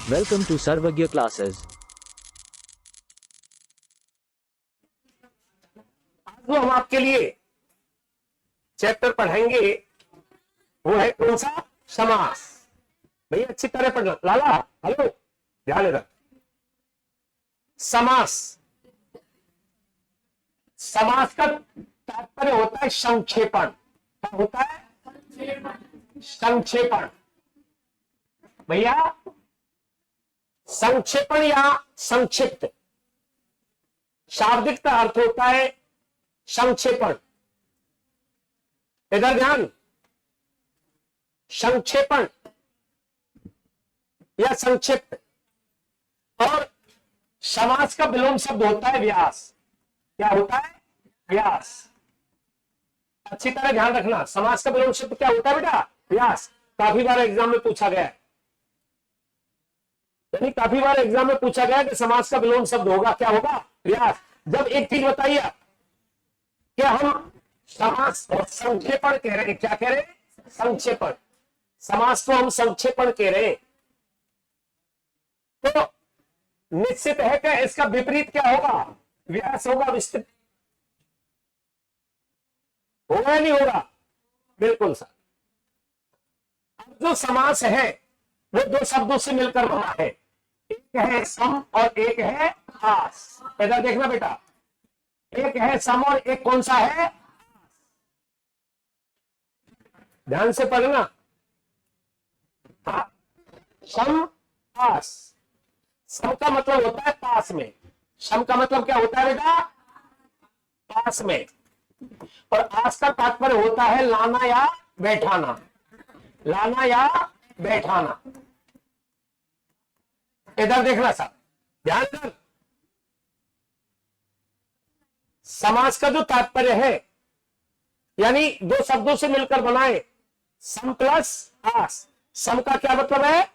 Welcome to Sarvagya classes. आज जो हम आपके लिए चैप्टर पढ़ाएंगे वो है कौन सा? समास। भैया अच्छी तरह पढ़ना। लाला हेलो, ध्यान रख। समास, समास का तात्पर्य होता है संक्षेपण। क्या होता है? संक्षेपण। भैया संक्षेपण या संक्षिप्त, शाब्दिक का अर्थ होता है संक्षेपण। इधर ध्यान, संक्षेपण या संक्षिप्त। और समास का विलोम शब्द होता है व्यास। क्या होता है? व्यास। अच्छी तरह ध्यान रखना, समास का विलोम शब्द क्या होता है बेटा? व्यास। काफी बार एग्जाम में पूछा गया है, यानी काफी बार एग्जाम में पूछा गया कि समास का विलोम शब्द होगा, क्या होगा? व्यास। जब एक चीज बताइए कि हम समास और संक्षेपण कह रहे हैं। क्या कह रहे हैं? संक्षेपण। समास को हम संक्षेपण कह रहे हैं, तो निश्चित है कि इसका विपरीत क्या होगा? व्यास होगा, विस्तृत होगा या नहीं होगा? बिल्कुल सर। अब जो समास है वो दो शब्दों से मिलकर बना है, एक है सम और एक है आस। इधर देखना बेटा, एक है सम और एक कौन सा है? ध्यान से पढ़ना। हाँ, सम आस। सम का मतलब होता है पास में। सम का मतलब क्या होता है बेटा? पास में। और आस का तात्पर्य होता है लाना या बैठाना। लाना या बैठाना। इधर देखना साहब, ध्यान कर। समास का जो तात्पर्य है, यानी दो शब्दों से मिलकर बनाए, सम प्लस आस। सम का क्या मतलब है?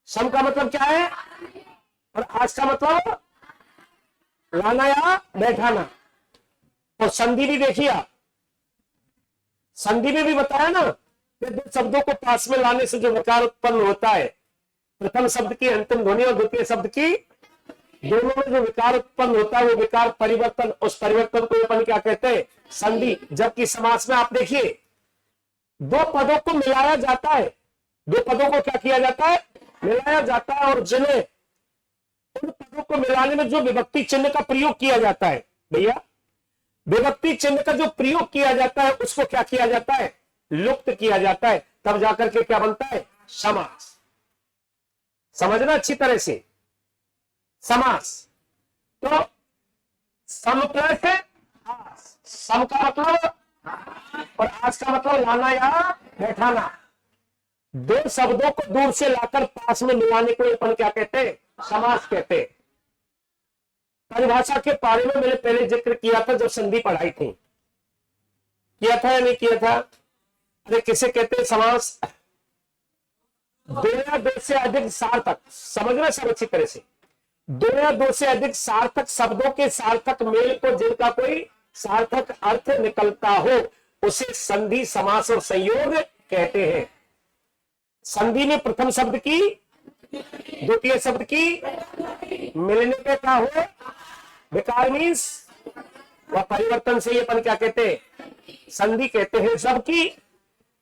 सम का मतलब क्या है? और आस का मतलब लाना या बैठाना। और संधि भी देखिए आप, संधि में भी बताया ना कि दो शब्दों को पास में लाने से जो विकार उत्पन्न होता है, प्रथम शब्द की अंतिम ध्वनि और द्वितीय शब्द की, दोनों में जो विकार उत्पन्न होता है वो विकार परिवर्तन, उस परिवर्तन को अपन क्या कहते हैं? संधि। जबकि समास में आप देखिए दो पदों को मिलाया जाता है। दो पदों को क्या किया जाता है? मिलाया जाता है। और जिन्हें उन पदों को मिलाने में जो विभक्ति चिन्ह का प्रयोग किया जाता है, भैया विभक्ति चिन्ह का जो प्रयोग किया जाता है उसको क्या किया जाता है? लुप्त किया जाता है। तब जाकर के क्या बनता है? समास। समझना अच्छी तरह से। समास तो सम प्लस है आस। सम का मतलब और आस का मतलब लाना या बैठाना। दो शब्दों को दूर से लाकर पास में मिलाने को अपन क्या कहते हैं? समास कहते हैं। परिभाषा के बारे में मैंने पहले जिक्र किया था जब संधि पढ़ाई थी। किया था या नहीं किया था? अरे किसे कहते हैं समास? दो या दो से अधिक सार्थक, समझना सब अच्छी तरह से, दो या दो से अधिक सार्थक शब्दों के सार्थक मेल को जिनका कोई सार्थक अर्थ निकलता हो उसे संधि, समास और संयोग कहते हैं। संधि में प्रथम शब्द की द्वितीय शब्द की मिलने पे क्या हो? विकार मीन्स वह परिवर्तन से ये अपन क्या कहते हैं? संधि कहते हैं। जबकि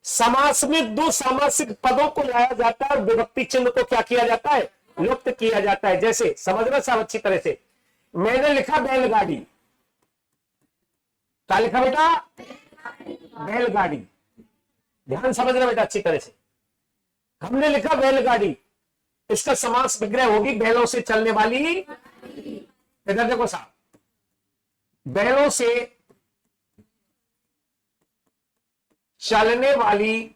समास में दो सामासिक पदों को लाया जाता है और विभक्ति चिन्ह को क्या किया जाता है? लुप्त किया जाता है। जैसे समझना सब अच्छी तरह से, मैंने लिखा बैलगाड़ी। क्या लिखा बेटा? बैलगाड़ी। ध्यान समझना बेटा अच्छी तरह से। हमने लिखा बैलगाड़ी, इसका समास विग्रह होगी बैलों से चलने वाली। इधर देखो साहब, बैलों से चलने वाली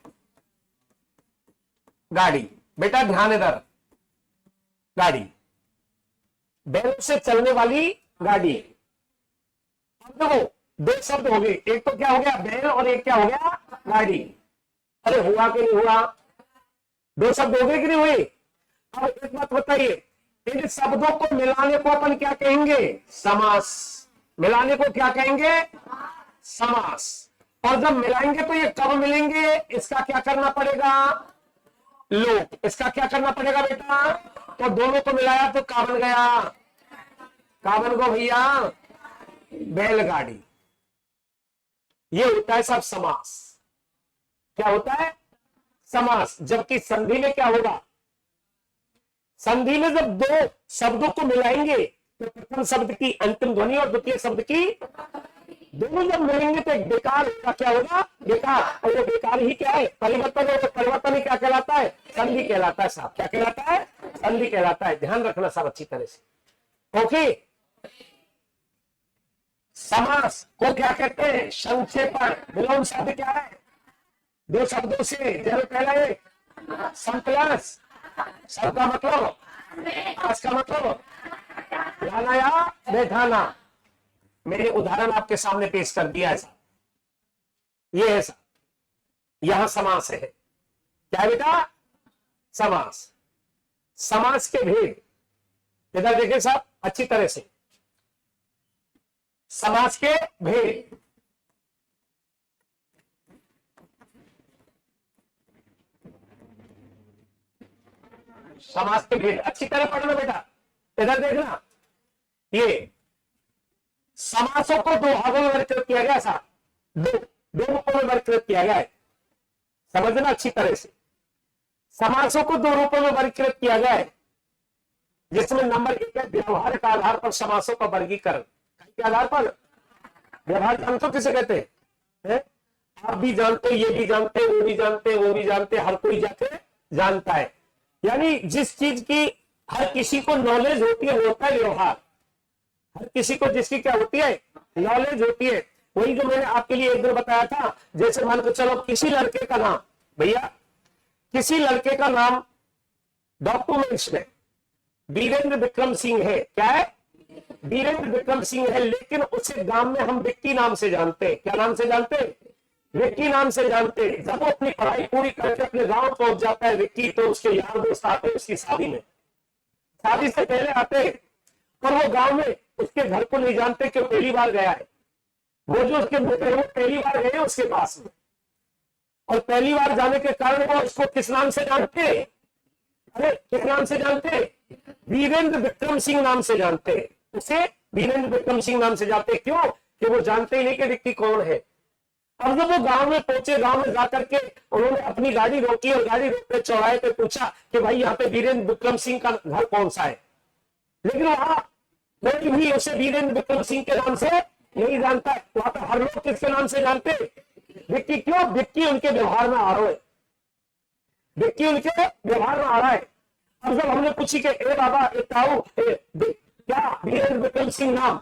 गाड़ी। बेटा ध्यान इधर, गाड़ी, बैलों से चलने वाली गाड़ी। अब देखो दो शब्द हो गए, एक तो क्या हो गया? बैल, और एक क्या हो गया? गाड़ी। अरे हुआ कि नहीं हुआ? दो शब्द हो गए कि नहीं हुए? अब एक बात बताइए, इन शब्दों को मिलाने को अपन क्या कहेंगे? समास। मिलाने को क्या कहेंगे? समास। और जब मिलाएंगे तो ये कब मिलेंगे? इसका क्या करना पड़ेगा? लोग। इसका क्या करना पड़ेगा बेटा, तो दोनों को मिलाया तो का बन गया, का बन गो भैया, बैलगाड़ी। ये होता है सब समास। क्या होता है, समास। जबकि संधि में क्या होगा, संधि में जब दो शब्दों को मिलाएंगे तो प्रथम शब्द की अंतिम ध्वनि और द्वितीय शब्द की, दोनों जब मिलेंगे तो एक बेकार का क्या होगा, बेकार। और वो बेकार ही क्या है, परिवर्तन है। परिवर्तन ही क्या कहलाता है, संधि कहलाता है साहब। क्या कहलाता है, संधि कहलाता है। ध्यान रखना सब अच्छी तरह से। ओके, समास को क्या कहते हैं, संक्षेपण। विलोम शब्द क्या है, दो शब्दों से, जैसे पहला है संप्लस, शब्द का मतलब, आस का मतलब लाना या बैठाना। मैंने उदाहरण आपके सामने पेश कर दिया है। ये है यहां समास है। क्या है बेटा, समास। समास के भेद इधर देखें साहब अच्छी तरह से। समास के भेद, समास के भेद अच्छी तरह पढ़ना बेटा। इधर देखना, ये समासों को दो भागों में वर्गीकृत किया गया था, दो रूपों में वर्गीकृत किया गया है। समझना अच्छी तरह से, समासों को दो रूपों में वर्गीकृत किया गया है, जिसमें नंबर एक है व्यवहार के आधार पर समासों का वर्गीकरण। के आधार पर व्यवहार जानते किसे कहते हैं, आप भी जानते, ये भी जानते, वो भी जानते, वो भी जानते, हर कोई जाके जानता है। यानी जिस चीज की हर किसी को नॉलेज होती है वो होता है व्यवहार। हर किसी को जिसकी क्या होती है, नॉलेज होती है। वही जो मैंने आपके लिए एक दिन बताया था, जैसे मान के चलो किसी लड़के का नाम, भैया किसी लड़के का नाम डॉक्यूमेंट्स में वीरेंद्र विक्रम सिंह है। क्या है, वीरेंद्र विक्रम सिंह है, लेकिन उसे गांव में हम विक्की नाम से जानते हैं। क्या नाम से जानते हैं, विक्की नाम से जानते हैं। जब वो अपनी पढ़ाई पूरी करके अपने गांव पहुंच जाता है विक्की, तो उसके यार दोस्त आते हैं उसकी शादी में, शादी से पहले आते हैं, और वो गांव में उसके घर को नहीं जानते कि पहली बार गया है। वो जो उसके मित्र है वो पहली बार गए उसके पास में, और पहली बार जाने के कारण वो उसको किस नाम से जानते हैं, अरे किस नाम से जानते हैं, वीरेंद्र विक्रम सिंह नाम से जानते हैं। उसे वीरेंद्र विक्रम सिंह नाम से जानते हैं। क्यों, कि वो जानते ही नहीं कि विक्की कौन है। अब जब वो गांव में पहुंचे, गांव में जाकर के उन्होंने अपनी गाड़ी रोकी और गाड़ी रोककर चौराहे पे पूछा कि भाई यहाँ पे वीरेंद्र विक्रम सिंह का घर कौन सा है। लेकिन वहां कोई भी उसे वीरेंद्र विक्रम सिंह के नाम से नहीं जानता है। वहां पर हर लोग किसके नाम से जानते हैं, विक्की। क्यों, विक्की उनके व्यवहार में आ रहा है, विक्की उनके व्यवहार में आ रहा है। अब जब हमने पूछी कि ए बाबा ए ताऊ क्या वीरेंद्र विक्रम सिंह नाम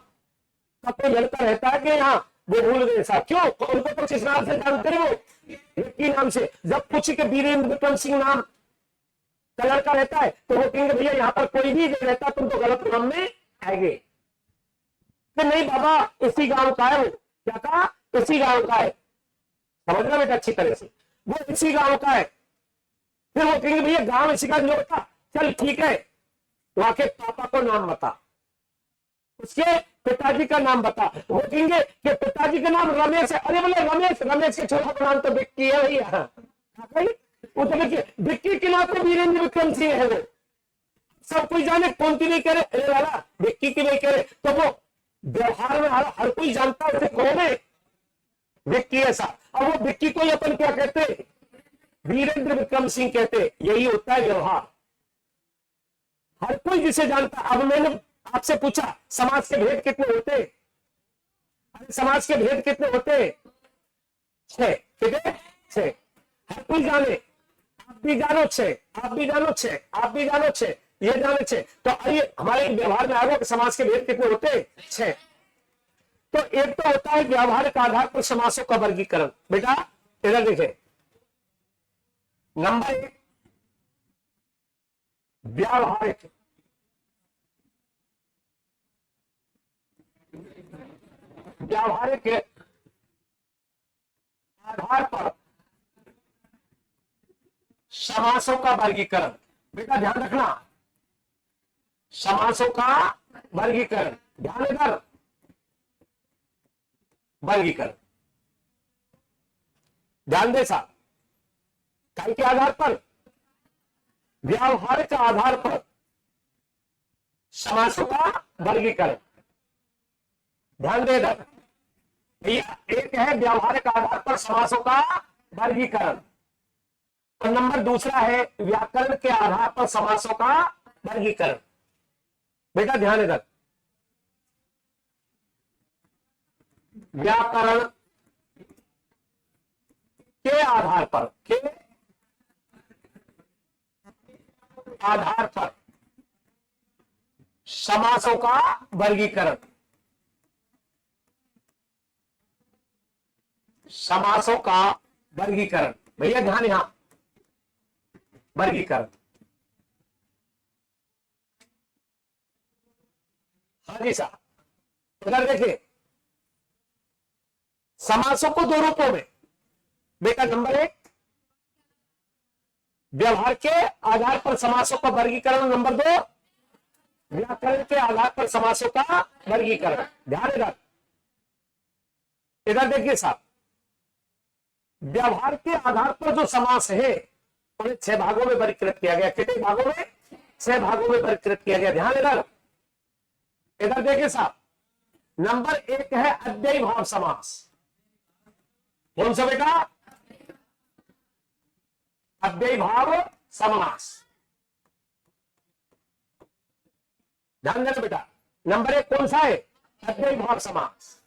का कोई लड़का रहता है कि यहाँ, वो भूल गए साहब। क्यों, तो उनको तो किस नाम से जानते हैं, वो विक्की नाम से। जब पूछे कि वीरेंद्र विक्रम सिंह नाम का लड़का रहता है, तो वो कहेंगे भैया यहाँ पर कोई भी नहीं रहता, तुम तो गलत नाम में आएंगे। तो नहीं बाबा इसी गांव का है वो। क्या कहा, इसी गांव का है। समझना बेटा अच्छी तरह से, वो इसी गांव का है। फिर वो कहेंगे भैया गांव इसी का नहीं होता, चल ठीक है, वहां के पापा को नाम बता, उसके पिताजी का नाम बता। वो कहेंगे कि पिताजी का नाम रमेश है। अरे बोले रमेश, रमेश के छोटा नाम तो विक्की है भैया। वो तो विक्की के नाम तो वीरेंद्र विक्रम सिंह है। वो सब कोई जाने, कौन की नहीं करे, अरे वाला विक्की की नहीं करे, तो वो व्यवहार में हर कोई जानता है कौन है, विक्की। ऐसा अब वो विक्की को ही अपन क्या कहते हैं, वीरेंद्र विक्रम सिंह कहते। यही होता है व्यवहार, हर कोई जिसे जानता। अब मैंने आपसे पूछा समाज के भेद कितने होते, अरे समाज के भेद कितने होते, 6। ठीक है, 6 हर कोई जाने। आप भी जानो 6, आप भी जानो 6, आप भी जानो 6, ये जाने 6। तो आइए हमारे व्यवहार में आ गया कि समाज के भेद कितने होते, 6। तो एक तो होता है व्यवहार के आधार पर समासों का वर्गीकरण। बेटा इधर देखें, नंबर 1 व्यावहारिक, व्यवहारिक के आधार पर समासों का वर्गीकरण। बेटा ध्यान रखना, समासों का वर्गीकरण, ध्यान इधर, वर्गीकरण ध्यान दे साहब। काय के आधार पर, व्यावहारिक आधार पर समासों का वर्गीकरण। ध्यान दे इधर भैया, एक है व्यावहारिक आधार पर समासों का वर्गीकरण और नंबर दूसरा है व्याकरण के आधार पर समासों का वर्गीकरण। बेटा ध्यान इधर, व्याकरण के आधार पर, के आधार पर समासों का वर्गीकरण। समासों का वर्गीकरण, भैया ध्यान यहां, वर्गीकरण। हाँ जी साहब, इधर देखिए समासों को दो रूपों में, बेटा नंबर एक व्यवहार के आधार पर समासों का वर्गीकरण, नंबर दो व्याकरण के आधार पर समासों का वर्गीकरण। ध्यान इधर, इधर देखिए साहब, व्यवहार के आधार पर जो समास है उन्हें 6 भागों में वर्गीकृत किया गया। कितने भागों में? 6 भागों में वर्गीकृत किया गया। ध्यान इधर, इधर देखिए साहब, नंबर 1 है अव्ययी भाव समास। कौन सा बेटा? अव्ययी भाव समास। ध्यान देना बेटा, नंबर 1 कौन सा है? अव्ययी भाव समास।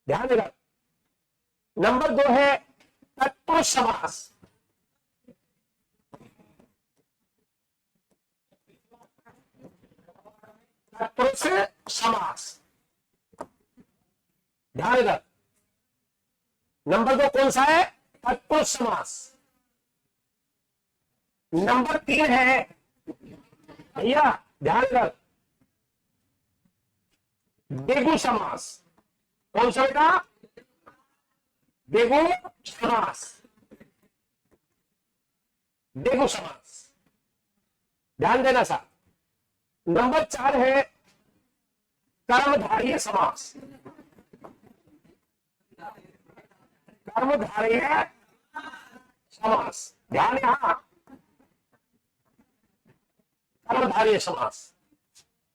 ध्यान देना। नंबर 2 है तत्पुरुष समास। तत्पुरुष समास। ध्यान देना, नंबर 2 कौन सा है? तत्पुरुष समास। नंबर 3 है भैया ध्यान देना, द्विगु समास। कौन सा बेटा? द्विगु समास। द्विगु समास। ध्यान देना साहब। नंबर 4 है कर्मधारय समास। कर्मधारय समास। ध्यान यहां, कर्मधारय समास।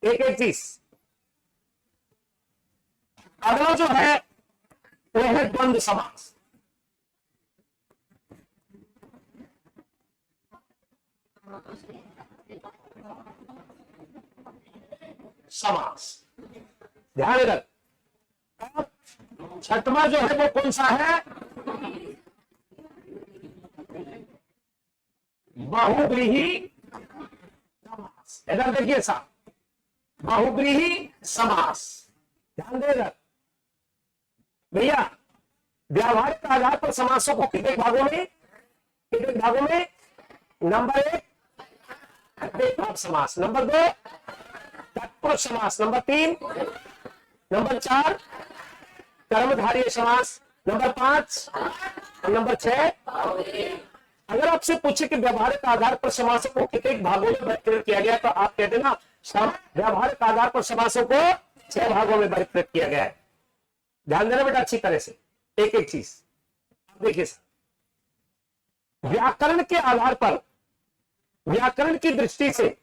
एक एक चीज, अगला जो है वह है द्वंद्व समास। समास। ध्यान रख। छठवां जो है वो कौन सा है? बहुव्रीहि समास। इधर देखिए साहब, बहुव्रीहि समास। ध्यान देगा भैया, व्यावहारिक आधार पर समासों को कितने भागों में? कितने भागों में? नंबर 1 अव्ययी भाव समास, नंबर 2 तत्पुरुष समास, नंबर 3, नंबर 4 कर्मधारय समास, नंबर 5 और नंबर 6। अगर आपसे पूछे कि व्यावहारिक आधार पर समासों को कितने भागों में वर्गीकृत किया गया तो आप कहते ना व्यावहारिक आधार पर समासों को 6 भागों में वर्गीकृत किया गया है। ध्यान देना बेटा अच्छी तरह से, एक एक चीज देखिए। व्याकरण के आधार पर, व्याकरण की दृष्टि से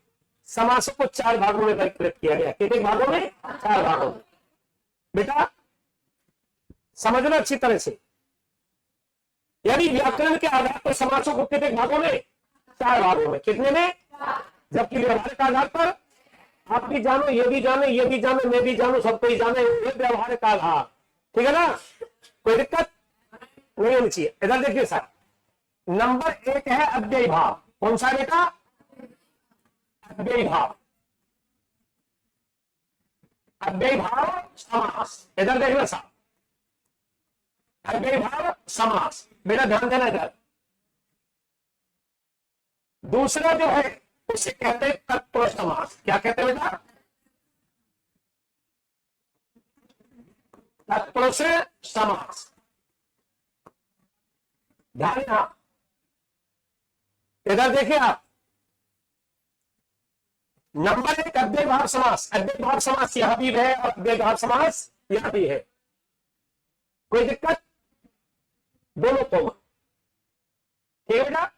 समासों को 4 भागों में वर्गीकृत किया गया। कितने भागों में? 4 भागों में। बेटा समझना अच्छी तरह से, यानी व्याकरण के आधार पर समासों को कितने भागों में? 4 भागों में। कितने में? जबकि व्यवहारिक आधार पर आप भी जानो, ये भी जानो, ये भी जानो, मैं भी जानू, सबको ही जाने, ये व्यवहारिक आधार। ठीक है ना, कोई दिक्कत नहीं होनी चाहिए। इधर देखिए सर, नंबर 1 है अव्ययी भाव। कौन सा बेटा? अव्ययी भाव। अव्ययी भाव समास। इधर देखना साहब, अव्ययी भाव समास। बेटा ध्यान देना इधर। दूसरा जो है उसे कहते हैं तत्पुरुष समास। क्या कहते हैं बेटा? तत्पुरुष समास। ध्यान देना, इधर देखिए आप, नंबर 1 अव्ययी भाव समास। अव्ययी भाव समास यहां भी है और अव्ययी भाव समास यहां भी है। कोई दिक्कत? दोनों को ठीक है बेटा।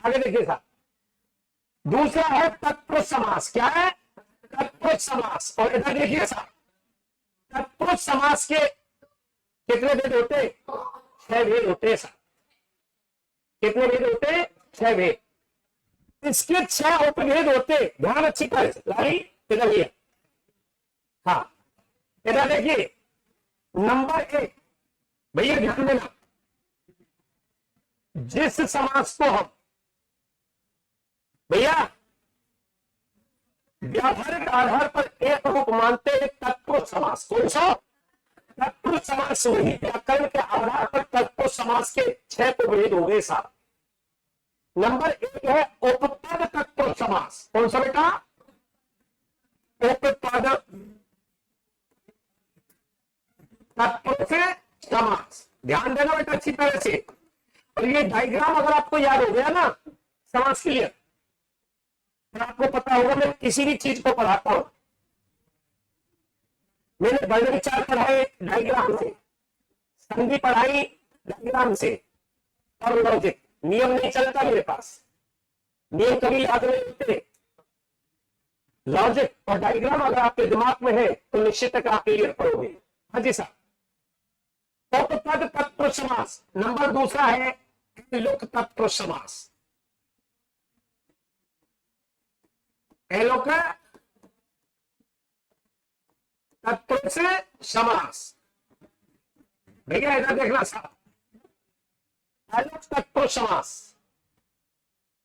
आगे देखिए साहब, दूसरा है तत्पुरुष समास। क्या है? तत्पुरुष समास। और इधर देखिए साहब, तत्पुरुष समास के कितने भेद होते? 6 भेद होते हैं साहब। कितने भेद होते? 6 भेद। इसके 6 उपभेद होते। ध्यान अच्छी तरह से लाई, इधर ये, हाँ इधर देखिए। नंबर 1, भैया ध्यान देना, जिस समास को हम भैया व्यावहारिक आधार पर एक रूप मानते हैं, तत्पुरुष समास। कौन सा? तत्पुरुष समास। वही व्याकरण के आधार पर तत्पुरुष समास के 6 उपभेद हो गए साहब। नंबर 1 है उपपद तत्पुरुष समास। कौन सा बेटा? उपपद तत्पुरुष समास। ध्यान देना बेटा अच्छी तरह से। और ये डायग्राम अगर आपको याद हो गया ना समास के लिए, तो आपको पता होगा मैं किसी भी चीज को पढ़ाता हूं, मैंने वर्ण विचार पढ़ाए डायग्राम से, संधि पढ़ाई डायग्राम से, और लॉजिक। नियम नहीं चलता मेरे पास, नियम कभी याद नहीं होते। लॉजिक और डायग्राम अगर आपके दिमाग में है तो निश्चित तक आप क्लियर करोगे। हाँ जी साहब। उपपद तत्पुरुष समास। नंबर दूसरा है लोक तत्पुरुष समास। लोक तत्पुरुष समास। भैया इधर देखना साहब, लोक तत्पुरुष समास।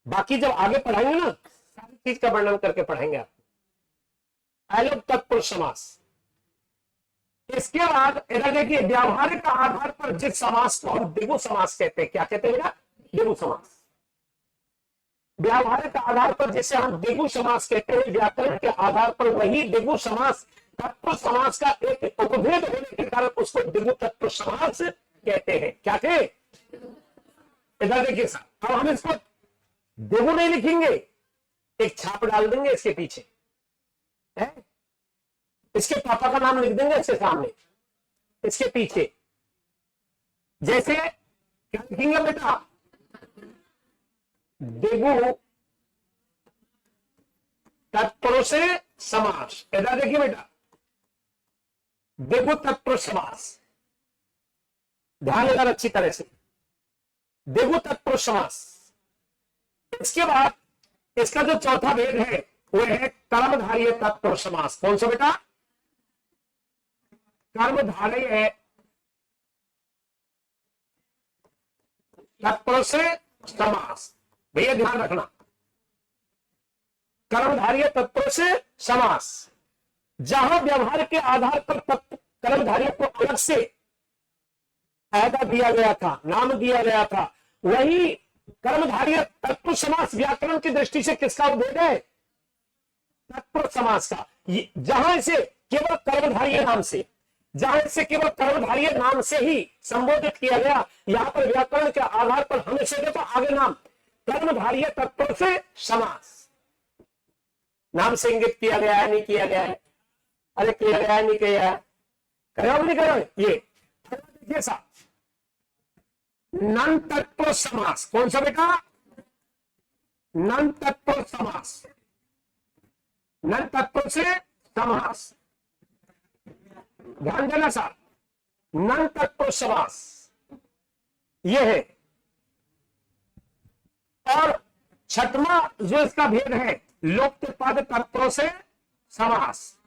बाकी जब आगे पढ़ाएंगे ना सारी चीज का वर्णन करके पढ़ाएंगे आप। लोक तत्पुरुष समास। इसके बाद इधर देखिए, व्यावहारिक आधार पर जिस समास को हम द्विगु समास कहते हैं। क्या कहते हैं? द्विगु समास। व्यावहारिक आधार पर जिसे हम द्विगु समास कहते हैं, व्याकरण के आधार पर वही द्विगु समास तत्पुरुष समास का एक उपभेद होने के कारण उसको द्विगु तत्पुरुष समास कहते हैं। क्या थे? इधर देखिए साहब, अब हम इसको द्विगु नहीं लिखेंगे, एक छाप डाल देंगे इसके पीछे है? इसके पापा का नाम लिख देंगे इसके सामने, इसके पीछे। जैसे क्या लिखेंगे बेटा? द्विगु तत्पुरुष समास। इधर देखिए बेटा, द्विगु तत्पुरुष समास। ध्यान देना अच्छी तरह से, द्विगु तत्पुरुष समास। इसके बाद इसका जो चौथा भेद है वो है कर्मधारय तत्पुरुष समास। कौन सा बेटा? कर्मधारय तत्पुरुष समास। भैया ध्यान रखना, कर्मधारय तत्पुरुष समास। जहां व्यवहार के आधार पर कर्मधारय को अलग से ऐदा दिया गया था, नाम दिया गया था, वही कर्मधारय तत्पुरुष समास व्याकरण की दृष्टि से किसका उपभेद है? तत्पुरुष समास का। जहां इसे केवल कर्मधारय नाम से, जहां इसे केवल कर्मधारय नाम से ही संबोधित किया गया, यहां पर व्याकरण के आधार पर हमेशा देखो आगे नाम कर्मधारय तत्पुरुष समास। नाम से इंगित किया गया है, नहीं किया गया है? अरे किया गया है, नहीं किया है? करो नहीं करो? ये देखिए साहब, नन तत्पुरुष समास। कौन सा बेटा? नन तत्पुरुष समास। नन तत्पुरुष समास। ध्यान देना साहब, नन तत्पुरुष समास ये है। और छठवां जो इसका भेद है, लोप्त पद तत्पुरुष समास।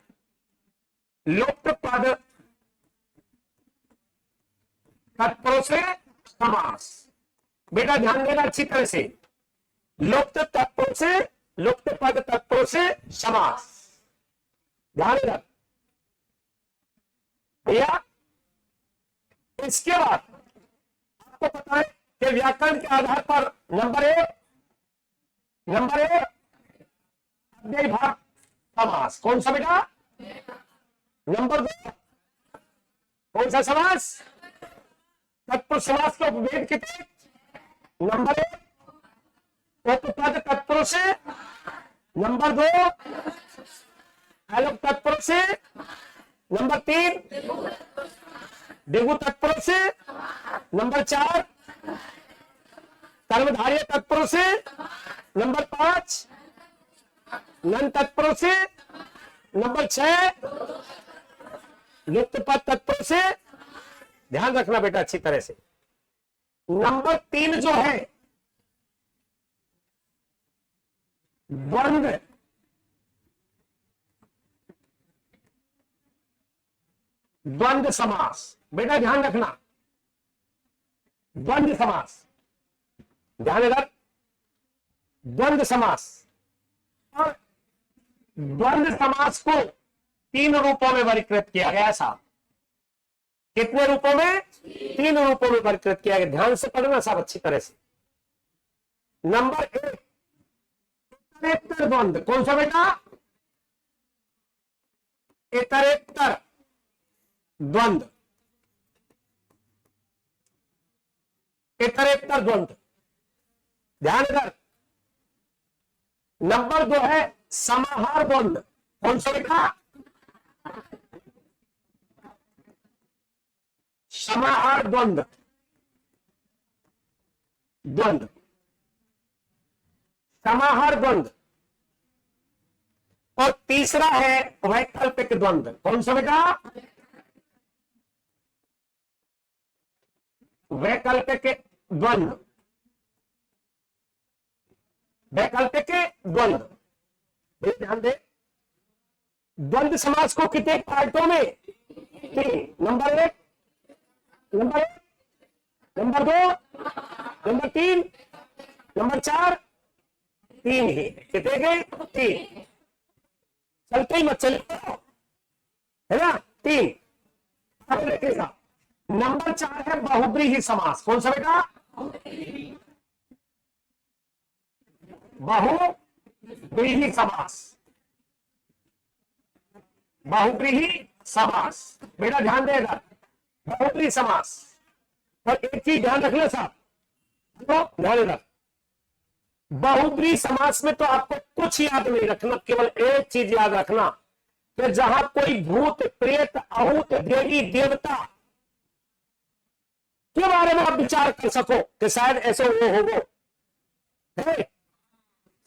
लोप्त पद तत्पुरुष समास। बेटा ध्यान देना अच्छी तरह से, लोप्त तत्पुरुष, लोप्त पद तत्पुरुष समास। ध्यान देना भैया। इसके बाद आपको पता है कि व्याकरण के आधार पर नंबर एक अव्यय भाव समास। कौन सा बेटा? नंबर 2 कौन सा समास? तत्पुरुष समास के उपभेद कितने? नंबर 1 उपपद तत्पुरुष, नंबर 2 अलग तत्पुरुष, नंबर 3 द्विगु तत्पुरुष, नंबर 4 कर्मधारय तत्पुरुष, नंबर 5 नन तत्परों से। नंबर 6 युक्त पद तत्परों से। ध्यान रखना बेटा अच्छी तरह से। नंबर 3 जो है द्वंद्व। द्वंद्व समास बेटा ध्यान रखना। द्वंद्व समास ध्यान रख। द्वंद्व समास और द्वंद्व समास को 3 रूपों में वर्गीकृत किया गया। साहब कितने रूपों में? 3 रूपों में वर्गीकृत किया गया। ध्यान से पढ़ना साहब अच्छी तरह से। नंबर 1 इतरेत्तर द्वंद्व। कौन सा बेटा? इतरेत्तर द्वंद्व। इतरेत्तर द्वंद्व ध्यान रख। नंबर 2 है समाहार द्वंद्व। कौन सा बेटा? समाहार द्वंद्व। द्वंद्व समाहार द्वंद्व। और तीसरा है वैकल्पिक द्वंद्व। कौन सा बेटा? वैकल्पिक द्वंद्व। वैकल्पिक द्वंद्व ध्यान दे। द्वंद्व समास को कितने पार्टों में? 3। Number 1, number 2, number 3, number 4। 3 ही कितने के? 3। चलते ही मत चले है ना? 3। देखिएगा नंबर 4 है बहुब्रीहि समास। कौन सा बेटा? बहुब्रीहि समास। बहुब्रीहि समास बेटा ध्यान देगा। बहुब्रीहि समास। और एक चीज ध्यान रखना साहब, तो ध्यान रख। बहुब्रीहि समास में तो आपको कुछ याद नहीं रखना, केवल एक चीज याद रखना कि जहां कोई भूत प्रेत आहूत देवी देवता के बारे में आप विचार कर सको कि शायद ऐसे वो होगा,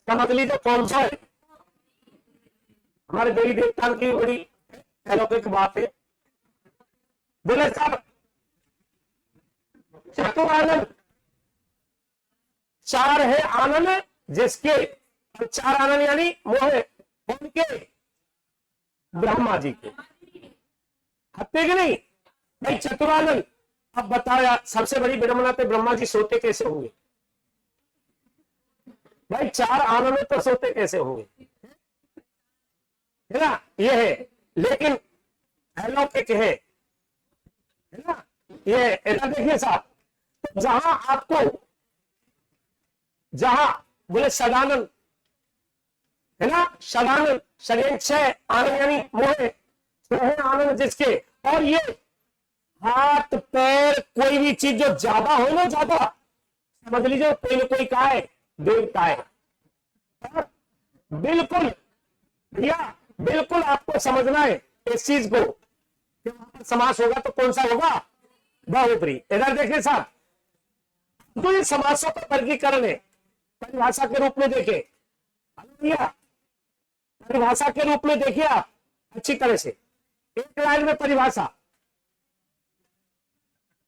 समझ लीजिए कौन सा है। हमारे देवी देवता की बड़ी अलौकिक बात है। बोले साहब चतुरानंद 4 है आनंद जिसके 4 आनंद यानी वो है उनके ब्रह्मा जी के हत्या के नहीं भाई चतुरानंद। अब बताओ यार सबसे बड़ी विडंबना पे ब्रह्मा जी सोते कैसे होंगे भाई? 4 आनंद तो सोते कैसे होंगे है ना? ये है लेकिन अलौकिक है ना? ये ऐसा देखिए साहब, तो जहां बोले सदानंद है ना? सदानंद शरीर 6 आनंद यानी मोहे तो है आनंद जिसके। और ये हाथ पैर कोई भी चीज जो ज्यादा हो ना, ज्यादा समझ लीजिए कोई ना कोई का है देवता है। बिल्कुल भैया बिल्कुल आपको समझना है इस चीज को कि वहां पर समास होगा तो कौन सा होगा? बहुब्रीहि। इधर देखिए साहब, तो ये समासों का वर्गीकरण है परिभाषा के रूप में देखे भैया। परिभाषा के रूप में देखिए आप अच्छी तरह से एक लाइन में परिभाषा।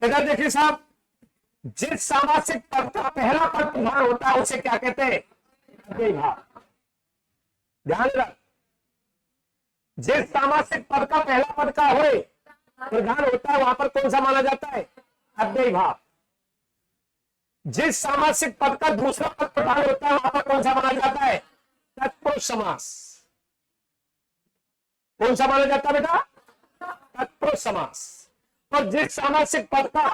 इधर देखिए साहब, जिस सामासिक पद का पहला पद प्रधान होता है उसे क्या कहते हैं? अव्ययी भाव। ध्यान रख, जिस सामासिक पद का पहला पद का हो प्रधान होता है वहां पर कौन सा माना जाता है? अव्ययी भाव। जिस सामासिक पद का दूसरा पद प्रधान होता है वहां पर कौन सा माना जाता है? तत्पुरुष समास। कौन सा माना जाता है बेटा? तत्पुरुष समास। और जिस सामासिक पद का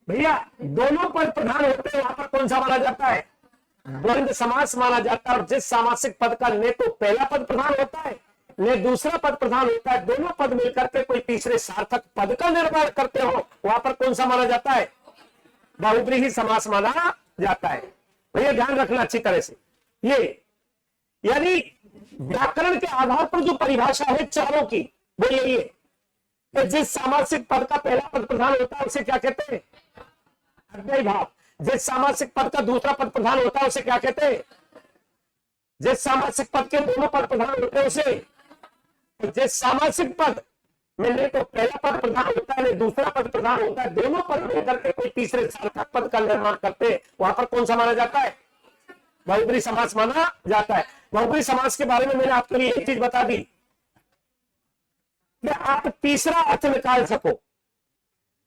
भैया दोनों पद प्रधान होते हैं वहां पर कौन सा माना जाता है? द्वंद्व समास माना जाता है। और जिस सामासिक पद का ने तो पहला पद प्रधान होता है ने दूसरा पद प्रधान होता है, दोनों पद मिलकर के कोई तीसरे सार्थक पद का निर्माण करते हो वहां पर कौन सा माना जाता है? बहुब्रीहि समास माना जाता है। भैया ध्यान रखना अच्छी तरह से। ये यानी व्याकरण के आधार पर जो परिभाषा है चारों की वो यही है कि जिस सामासिक पद का पहला पद प्रधान होता है उसे क्या कहते हैं? अव्ययी भाव। जिस सामासिक पद का दूसरा पद प्रधान होता है उसे क्या कहते हैं? जिस सामासिक पद के दोनों पद प्रधान होते हैं उसे, जिस सामासिक पद में नहीं तो पहला पद प्रधान होता है नहीं दूसरा पद प्रधान होता है, दोनों पद मिलकर के कोई तीसरे सार्थक पद का निर्माण करते हैं, वहां पर कौन सा माना जाता है? बहुब्रीहि समास माना जाता है। बहुब्रीहि समास के बारे में मैंने आपके लिए एक चीज बता दी कि आप तीसरा अर्थ निकाल सको,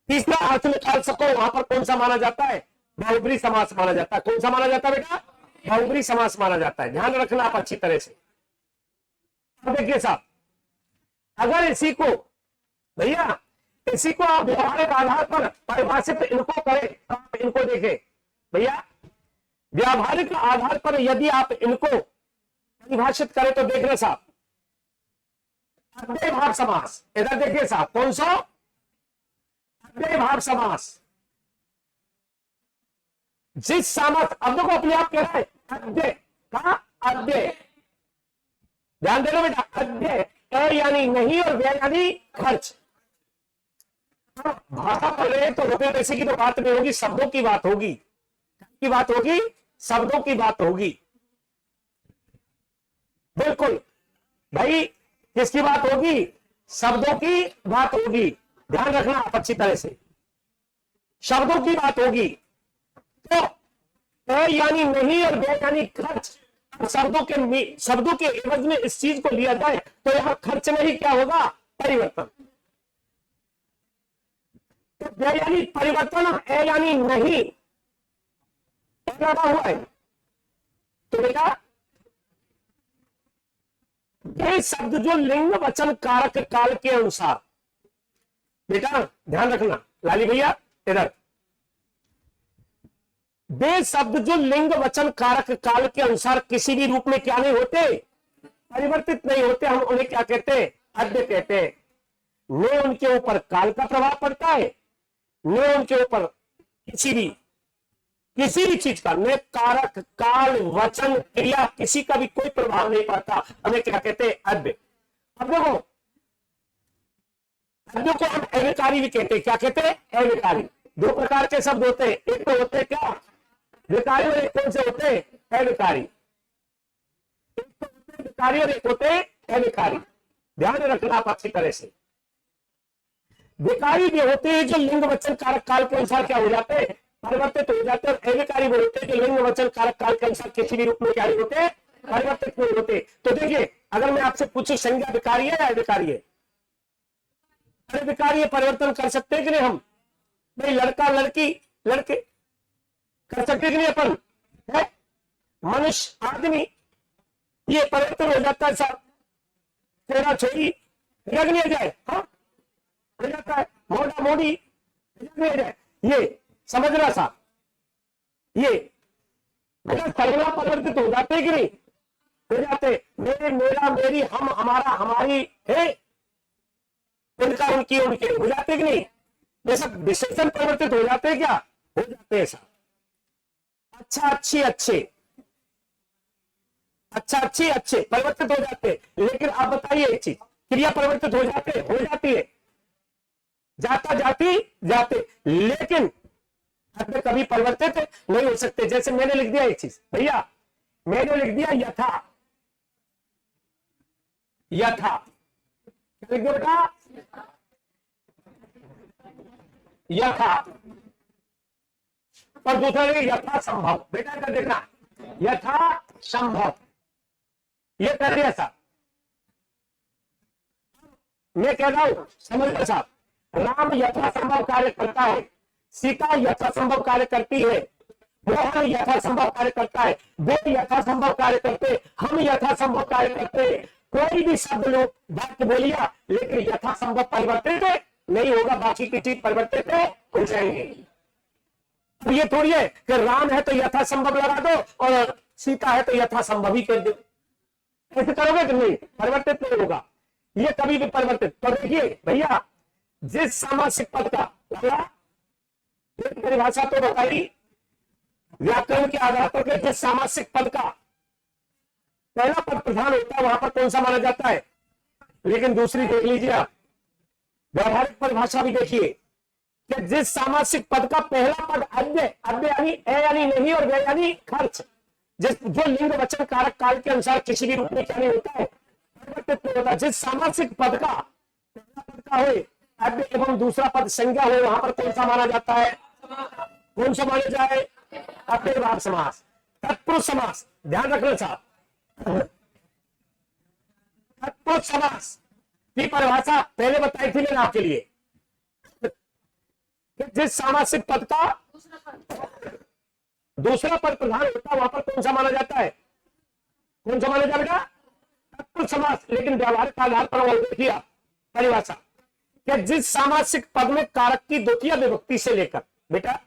तीसरा अर्थ निकाल सको, वहां पर कौन सा माना जाता है? बहुब्रीहि समास माना जाता है। कौन सा माना जाता है बेटा? बहुब्रीहि समास माना जाता है। ध्यान रखना आप अच्छी तरह से। अब देखिए साहब, अगर इसी को भैया इसी को आप व्यवहारिक आधार पर परिभाषित इनको करें, आप इनको देखें भैया, व्यावहारिक आधार पर यदि आप इनको परिभाषित करें तो देखना साहब, अव्ययभाव समास, इधर देखिए साहब, कौन सा? अव्ययभाव समास। जिस समास, अब देखो अपने आप कह रहा है अव्यय का अव्यय, ध्यान देना बेटा, अव्यय अ यानी नहीं और व्यय यानी खर्च। भाषा पढ़ रहे तो रुपये पैसे की तो बात नहीं होगी, शब्दों की बात होगी, की बात होगी, शब्दों की बात होगी। बिल्कुल भाई, किसकी बात होगी? शब्दों की बात होगी। ध्यान रखना आप अच्छी तरह से, शब्दों की बात होगी। तो अ यानी नहीं और व्यय यानी खर्च, शब्दों के एवज में इस चीज को लिया जाए तो यहां खर्च में ही क्या होगा? परिवर्तन। तो व्यय यानी परिवर्तन, ए यानी नहीं लगा हुआ है। तो बेटा ये शब्द जो लिंग वचन कारक काल के अनुसार, बेटा ध्यान रखना लाली भैया, इधर वे शब्द जो लिंग वचन कारक काल के अनुसार किसी भी रूप में क्या नहीं होते? परिवर्तित नहीं होते, हम उन्हें क्या कहते हैं? अद्य कहते हैं। न उनके ऊपर काल का प्रभाव पड़ता है, न उनके ऊपर किसी भी चीज का, न कारक काल वचन क्रिया किसी का भी कोई प्रभाव नहीं पड़ता, हमें क्या कहते हैं? अद्य। अब देखो, अद्य को हम अविकारी भी कहते हैं। क्या कहते हैं? अविकारी। दो प्रकार के शब्द होते हैं, एक तो होते हैं क्या? विकारी, और एक कौन से होते हैं? अविकारी। एक तो होते हैं विकारी और एक होते हैं अविकारी। ध्यान रखना आप अच्छी तरह से। विकारी भी होते हैं जो लिंग वचन कारक काल के अनुसार क्या हो जाते हैं? परिवर्तित हो जाते हैं। और अविकारी भी होते हैं जो लिंग वचन कारक काल के अनुसार किसी भी रूप में क्या नहीं होते? परिवर्तित नहीं होते। तो देखिए, अगर मैं आपसे पूछूं संज्ञा विकारी है या अविकारी है? अरे विकारी है, परिवर्तन कर सकते हैं कि नहीं हम? भाई लड़का लड़की लड़के कर सकते कि नहीं अपन? है मनुष्य आदमी, ये परिवर्तन हो जाता है साहब। तेरा छोरी रग नहीं जाए, हाँ हो जाता है। मोटा मोड़ी रग नहीं जाए, ये समझना साहब। ये सर्वना परिवर्तित हो जाते कि नहीं? हो जाते। मेरे, मेरा, मेरी, हम, हमारा, हमारी, है उनका, उनकी, उनके हो जाते कि नहीं? ये सब विशेषण परिवर्तित हो जाते हैं क्या? हो जाते हैं साहब। अच्छा अच्छी अच्छे, अच्छा अच्छी अच्छे परिवर्तित हो जाते हैं। लेकिन आप बताइए एक चीज, क्रिया परिवर्तित हो जाते? हो जाती है। जाता जाती जाते, लेकिन अगर कभी परिवर्तित नहीं हो सकते। जैसे मैंने लिख दिया एक चीज भैया, मैंने लिख दिया यथा, यथा क्या लिख दिया बेटा? यथा। और दूसरा यथा संभव। बेटा कर देखना, यथा संभव, ये कर दिया साहब। मैं कह रहा हूं समझ साहब, राम यथासंभव कार्य करता है, सीता यथासंभव कार्य करती है, मोहन यथासंभव कार्य करता है, वे यथासंभव कार्य करते, हम यथासंभव कार्य करते। कोई भी शब्द लोग वाक्य बोलिया, लेकिन यथासंभव परिवर्तित नहीं होगा, बाकी की चीज परिवर्तित हो जाएंगे। अब ये थोड़ी है कि राम है तो यथासंभव लगा दो और सीता है तो यथासंभव ही कर दो। ऐसे करोगे कि नहीं? परिवर्तित नहीं होगा, ये कभी भी परिवर्तित। तो देखिए भैया, जिस सामासिक पद का परिभाषा तो बताई व्याकरण के आधार पर, जिस सामासिक पद का पहला पद प्रधान होता है वहां पर कौन सा माना जाता है? लेकिन दूसरी देख लीजिए आप, व्यवहारिक परिभाषा भी देखिए कि जिस सामासिक पद का पहला पद अव्यय, अव्यय यानी ए यानी नहीं और व्यय यानी खर्च, जो लिंग वचन कारक काल के अनुसार किसी भी रूप में क्या नहीं होता है, परिवर्तित नहीं होता। जिस सामासिक पद का पहला पद का हो अव्यय एवं दूसरा पद संज्ञा हो, वहां पर कौन सा माना जाता है, कौन सा माना जाए, अव्ययभाव समास। तत्पुरुष समास, ध्यान रखना साहब, तत्पुरुष समास की परिभाषा पहले बताई थी मैंने आपके लिए। जिस सामासिक पद का दूसरा पद प्रधान होता है वहां पर कौन सा माना जाता है, कौन सा माना जाएगा, तत्पुरुष समास। लेकिन व्यवहारिक आधार पर वो देखिए परिभाषा कि जिस सामासिक पद में कारक की द्वितीय विभक्ति से लेकर, बेटा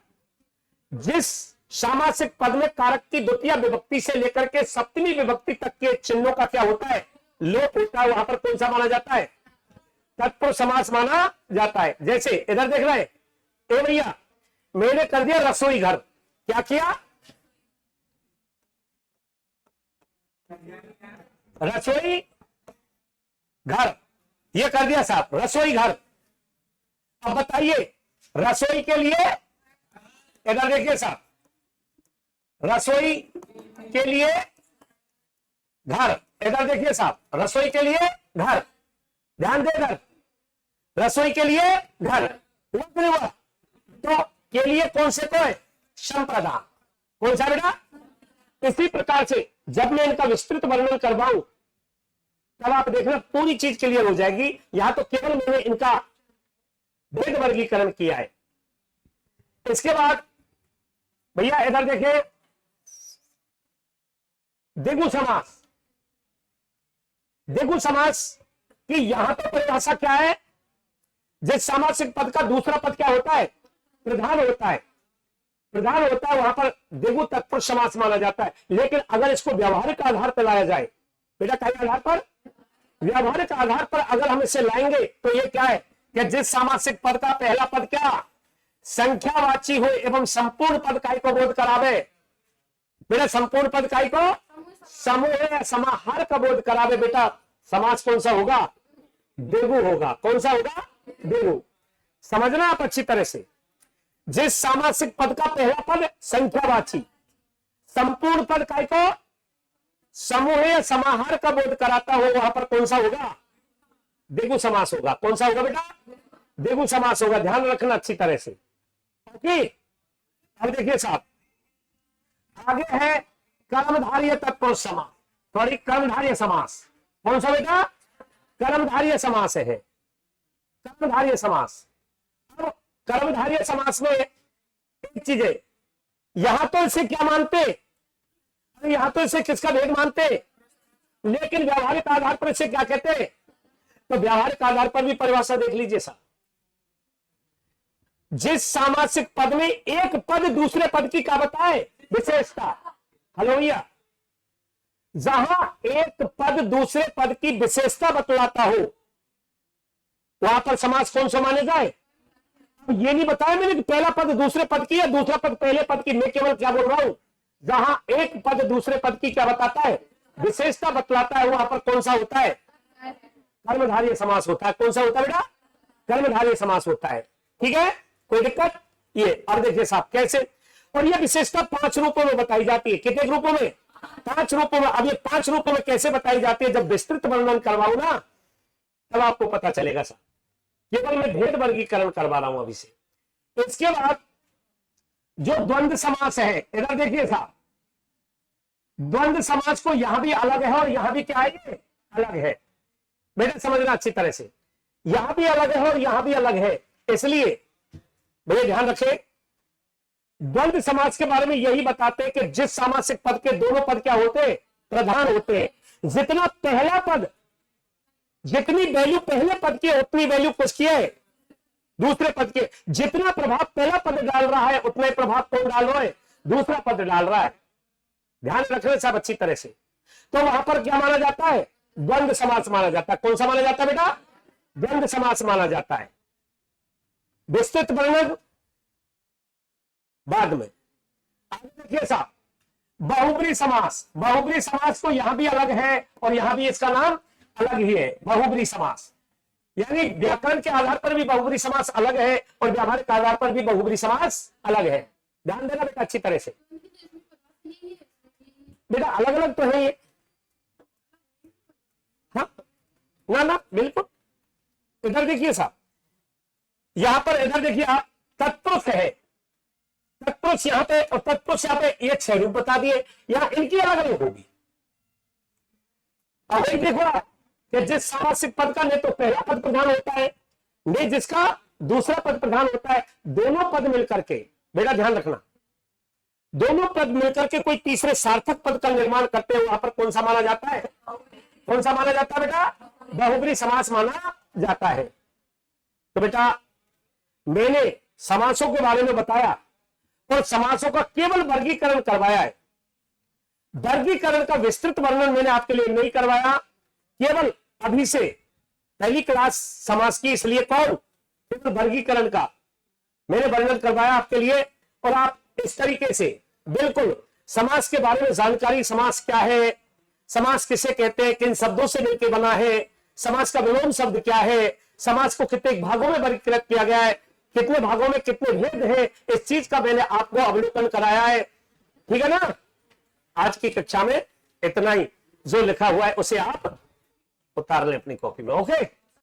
जिस सामासिक पद में कारक की द्वितीय विभक्ति से लेकर के सप्तमी विभक्ति तक के चिन्हों का क्या होता है, लोप होता है, वहां पर कौन सा माना जाता है, तत्पुरुष समास माना जाता है। जैसे इधर देख रहे हैं, ए भैया मैंने कर दिया रसोई घर, क्या किया, रसोई घर, ये कर दिया साहब, रसोई घर। अब बताइए रसोई के लिए, इधर देखिए साहब, रसोई के लिए घर, इधर देखिए साहब, रसोई के लिए घर, ध्यान दे इधर, रसोई के लिए घर, हुआ तो के लिए कौन से को है, संप्रदान, कौन सा बेटा। इसी प्रकार से जब मैं इनका विस्तृत वर्णन करवाऊं तब आप देखना पूरी चीज क्लियर हो जाएगी। यहां तो केवल मैंने इनका भेद वर्गीकरण किया है। इसके बाद भैया इधर देखिए, द्विगु समास, द्विगु समास की यहां पर परिभाषा क्या है, जिस सामासिक पद का दूसरा पद क्या होता है, प्रधान होता है, प्रधान होता है, वहां पर द्विगु तत्पुरुष समास माना जाता है। लेकिन अगर इसको व्यवहारिक आधार पर लाया जाए, बेटा क्या आधार पर, व्यवहारिक आधार पर अगर हम इसे लाएंगे तो ये क्या है कि जिस सामासिक पद का पहला पद क्या संख्यावाची हो एवं संपूर्ण पद काय को बोध करावे, बेटा संपूर्ण पद काय को समूह या समाहार का बोध करावे, बेटा समास कौन सा होगा, द्विगु होगा। कौन सा होगा, द्विगु। समझना आप अच्छी तरह से, जिस सामासिक पद का पहला पद संख्यावाची, संपूर्ण पद काय को समूह या समाहार का बोध कराता हो, वहां पर कौन सा होगा, द्विगु समास होगा। कौन सा होगा बेटा, द्विगु समास होगा। ध्यान रखना अच्छी तरह से, ओके। अब देखिए साहब आगे है कर्मधारय तत्पुरुष समास, सॉरी कर्मधारय समास। कौन सा बेटा, कर्मधारय समास है, कर्मधारय समास। अब कर्मधारय समास में एक चीज है, यहां तो इसे क्या मानते, यहां तो इसे किसका भेद मानते, लेकिन व्यवहारिक आधार पर इसे क्या कहते हैं, तो व्यवहारिक आधार पर भी परिभाषा देख लीजिए साहब। जिस सामासिक पद में एक पद दूसरे पद की क्या बताए, विशेषता, हेलो भैया, जहां एक पद दूसरे पद की विशेषता बतलाता हो वहां पर समास कौन सा माने जाए। अब ये नहीं बताया मैंने कि पहला पद दूसरे पद की या दूसरा पद पहले पद की, मैं केवल क्या बोल रहा हूं, जहां एक पद दूसरे पद की क्या बताता है, विशेषता बतलाता है, वहां पर कौन सा होता है, कर्मधारय समास होता है। कौन सा होता है बेटा, कर्मधारय समास होता है। ठीक है, कोई दिक्कत। ये अब देखिए साहब कैसे, और ये विशेषता 5 रूपों में बताई जाती है। कितने रूपों में, 5 रूपों में। अब ये 5 रूपों में कैसे बताई जाती है, जब विस्तृत वर्णन करवाऊं ना तब आपको पता चलेगा साहब। केवल मैं भेद वर्गीकरण करवा रहा हूं अभी से। इसके बाद जो द्वंद्व समास है, इधर देखिए साहब, द्वंद्व समास को यहां भी अलग है और यहां भी क्या है, ये अलग है। बेटा समझना अच्छी तरह से, यहां भी अलग है और यहां भी अलग है। इसलिए भैया ध्यान रखें, द्वंद्व समास के बारे में यही बताते हैं कि जिस सामासिक पद के दोनों पद क्या होते हैं, प्रधान होते हैं। जितना पहला पद, जितनी वैल्यू पहले पद की है उतनी वैल्यू किसकी है, दूसरे पद के। जितना प्रभाव पहला पद डाल रहा है उतना ही प्रभाव कौन डाल रहा है, दूसरा पद डाल रहा है। ध्यान रखना सब अच्छी तरह से। तो वहां पर क्या माना जाता है, द्वंद्व समास माना जाता है। कौन सा माना जाता है बेटा, द्वंद्व समास माना जाता है। विस्तृत वर्णन बाद में। आगे देखिए साहब, बहुब्री समास। बहुब्री समास को यहां भी अलग है और यहां भी इसका नाम अलग ही है, बहुब्री समास। यानी व्याकरण के आधार पर भी बहुब्री समास अलग है और व्यावहारिक आधार पर भी बहुब्री समास अलग है। ध्यान देना बेटा अच्छी तरह से। बेटा अलग अलग तो है ये, हाँ ना ना बिल्कुल। इधर देखिए साहब, यहां पर इधर देखिए आप, तत्पुरुष है, तत्पुरुष यहां पे और तत्पुरुष यहां पे, ये 6 रूप बता दिए, यहां इनकी अलग अलग होगी। अब एक देखो आप, कि जिस सामासिक पद का नहीं तो पहला पद प्रधान होता है, नहीं जिसका दूसरा पद प्रधान होता है, दोनों पद मिलकर के, बेटा ध्यान रखना, दोनों पद मिलकर के कोई तीसरे सार्थक पद का निर्माण करते हैं, वहां पर कौन सा माना जाता है? कौन सा माना जाता है बेटा? बहुब्री समास माना जाता है। तो बेटा मैंने समासों के बारे में बताया और समासों का केवल वर्गीकरण करवाया है, वर्गीकरण का विस्तृत वर्णन मैंने आपके लिए नहीं करवाया, केवल अभी से पहली क्लास समास की, इसलिए कौन, केवल वर्गीकरण का मैंने वर्णन करवाया आपके लिए। और आप इस तरीके से बिल्कुल समास के बारे में जानकारी, समास क्या है, समास किसे कहते हैं, किन शब्दों से मिलकर बना है, समास का विलोम शब्द क्या है, समास को कितने भागों में वर्गीकृत किया गया है, कितने भागों में कितने भेद हैं, इस चीज का मैंने आपको अवलोकन कराया है। ठीक है ना? आज की कक्षा में इतना ही, जो लिखा हुआ है उसे आप उतार लें अपनी कॉपी में। ओके।